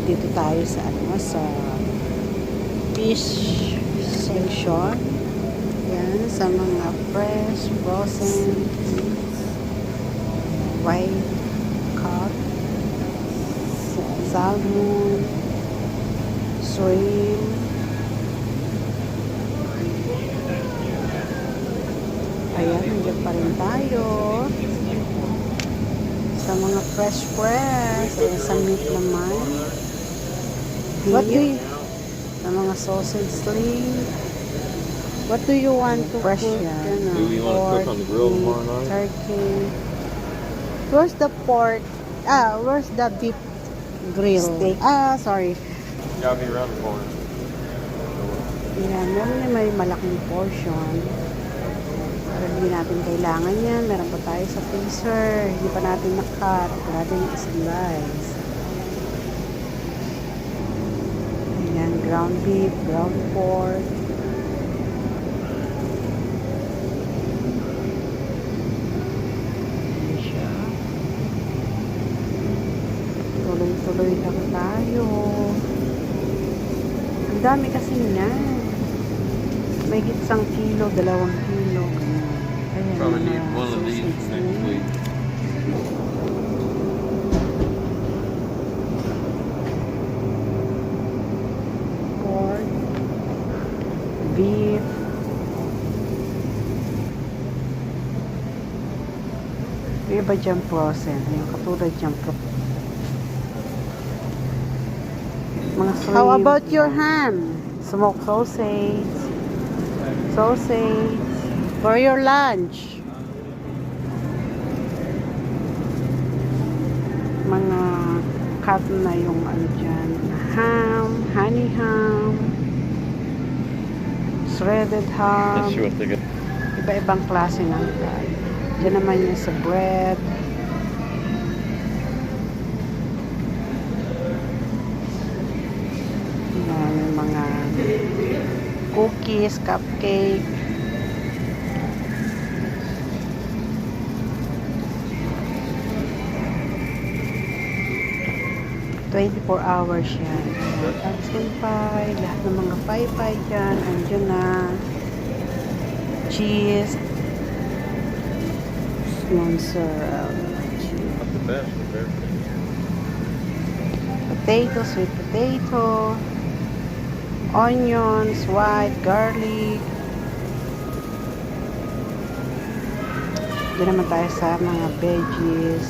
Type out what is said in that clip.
Dito tayo sa sa fish section. Yan, sa mga fresh, frozen, white cod, salmon, shrimp. Ayan, nandiyan pa rin tayo. Sa mga fresh. Ayan, sa meat naman. What do you, sa mga sausage sling. What do you want to Fresh cook? yan. Ano, Do we want to pork, cook on the grill tomorrow beef, night? turkey. Where's the pork? Where's the beef grill? Steak. Sorry. Gotta be around the corner. Yan, meron na may malaking portion. Pero hindi natin kailangan yan. Meron pa tayo sa freezer. Hindi pa natin na-cut. Hindi pa natin slice. Ayan, ground beef, ground pork. Ayan siya. Tuloy-tuloy lang tayo. Ang dami kasi niyan. May isang kilo, 2 kilo. Ayan, Probably mga need one of these sausage for next sling. week. Pork, beef, may iba dyan frozen, yung katulad dyan mga shrimp. How about your ham? Smoked sausage for your lunch. Mga cut na yung ano dyan, ham, honey ham, shredded ham, Let's see what they got. iba-ibang klase ng cut. Diyan naman yung sa bread. Yan, yung mga cookies, cupcake. "24 hours yan." Tapos pie, lahat ng mga pie dyan, andyan na. Cheese. Mozzarella. Not the best, but they're Potato, sweet potato. Onions, white, garlic. Diyan naman tayo sa mga veggies.